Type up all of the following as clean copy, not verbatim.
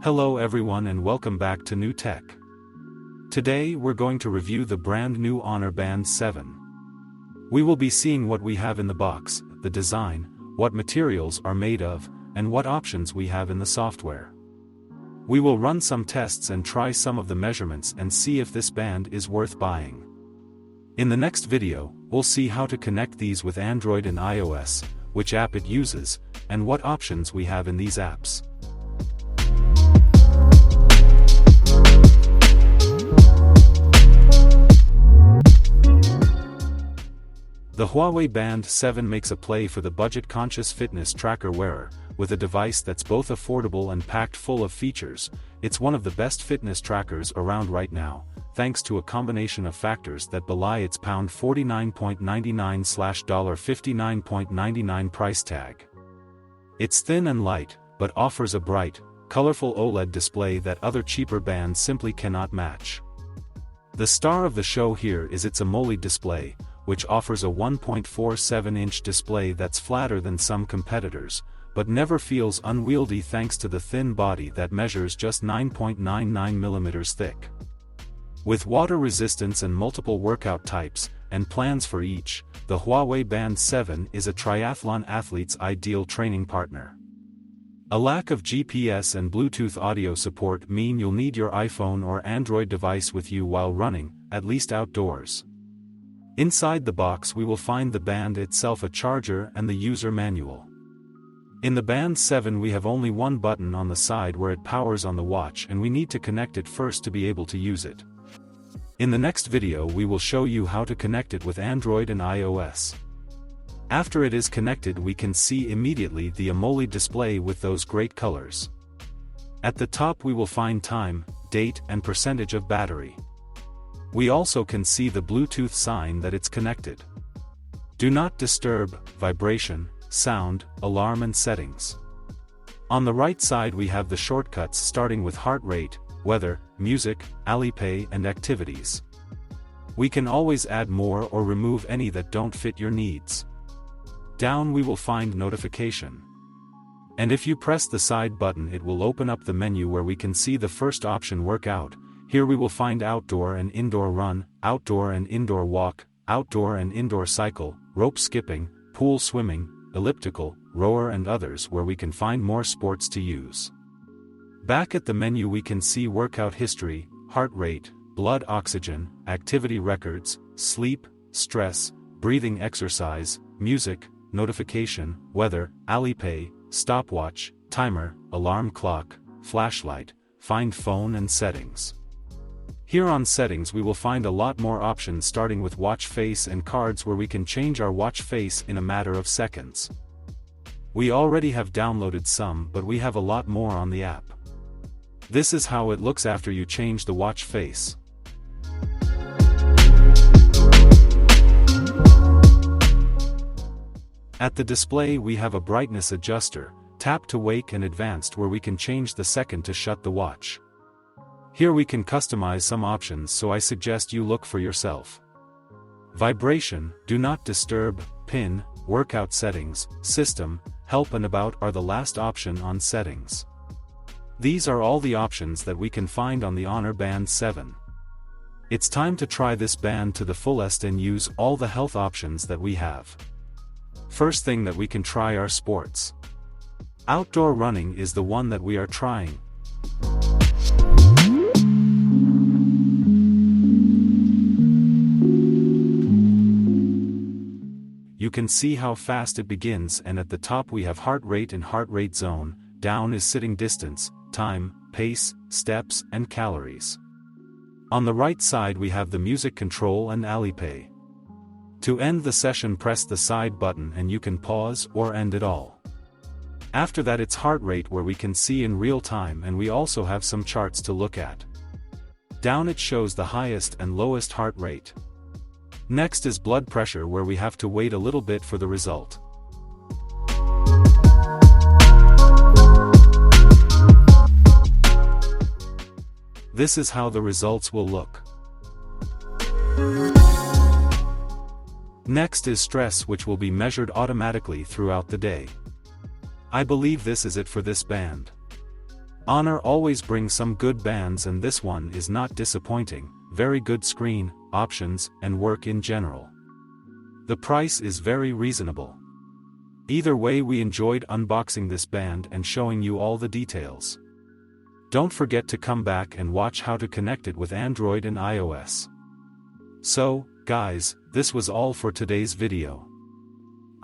Hello everyone and welcome back to New Tech. Today we're going to review the brand new Honor Band 7. We will be seeing what we have in the box, the design, what materials are made of, and what options we have in the software. We will run some tests and try some of the measurements and see if this band is worth buying. In the next video, we'll see how to connect these with Android and iOS, which app it uses, and what options we have in these apps. The Huawei Band 7 makes a play for the budget-conscious fitness tracker wearer. With a device that's both affordable and packed full of features, it's one of the best fitness trackers around right now, thanks to a combination of factors that belie its $49.99/$59.99 price tag. It's thin and light, but offers a bright, colorful OLED display that other cheaper bands simply cannot match. The star of the show here is its AMOLED display, which offers a 1.47-inch display that's flatter than some competitors, but never feels unwieldy thanks to the thin body that measures just 9.99 mm thick. With water resistance and multiple workout types, and plans for each, the Huawei Band 7 is a triathlon athlete's ideal training partner. A lack of GPS and Bluetooth audio support mean you'll need your iPhone or Android device with you while running, at least outdoors. Inside the box we will find the band itself, a charger, and the user manual. In the Band 7 we have only one button on the side where it powers on the watch, and we need to connect it first to be able to use it. In the next video we will show you how to connect it with Android and iOS. After it is connected we can see immediately the AMOLED display with those great colors. At the top we will find time, date, and percentage of battery. We also can see the Bluetooth sign that it's connected. Do not disturb, vibration, sound, alarm, and settings. On the right side we have the shortcuts starting with heart rate, weather, music, Alipay, and activities. We can always add more or remove any that don't fit your needs. Down we will find notification. And if you press the side button it will open up the menu where we can see the first option, workout. Here we will find outdoor and indoor run, outdoor and indoor walk, outdoor and indoor cycle, rope skipping, pool swimming, elliptical, rower, and others where we can find more sports to use. Back at the menu we can see workout history, heart rate, blood oxygen, activity records, sleep, stress, breathing exercise, music, notification, weather, Alipay, stopwatch, timer, alarm clock, flashlight, find phone, and settings. Here on settings we will find a lot more options, starting with watch face and cards where we can change our watch face in a matter of seconds. We already have downloaded some, but we have a lot more on the app. This is how it looks after you change the watch face. At the display we have a brightness adjuster, tap to wake, and advanced where we can change the second to shut the watch. Here we can customize some options, so I suggest you look for yourself. Vibration, do not disturb, pin, workout settings, system, help, and about are the last option on settings. These are all the options that we can find on the Honor Band 7. It's time to try this band to the fullest and use all the health options that we have. First thing that we can try are sports. Outdoor running is the one that we are trying. You can see how fast it begins, and at the top we have heart rate and heart rate zone, down is sitting distance, time, pace, steps, and calories. On the right side we have the music control and Alipay. To end the session press the side button and you can pause or end it all. After that it's heart rate where we can see in real time, and we also have some charts to look at. Down it shows the highest and lowest heart rate. Next is blood pressure where we have to wait a little bit for the result. This is how the results will look. Next is stress, which will be measured automatically throughout the day. I believe this is it for this band. Honor always brings some good bands, and this one is not disappointing. Very good screen, options, and work in general. The price is very reasonable. Either way, we enjoyed unboxing this band and showing you all the details. Don't forget to come back and watch how to connect it with Android and iOS. So, guys, this was all for today's video.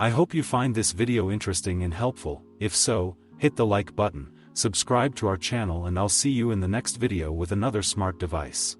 I hope you find this video interesting and helpful. If so, hit the like button, subscribe to our channel, and I'll see you in the next video with another smart device.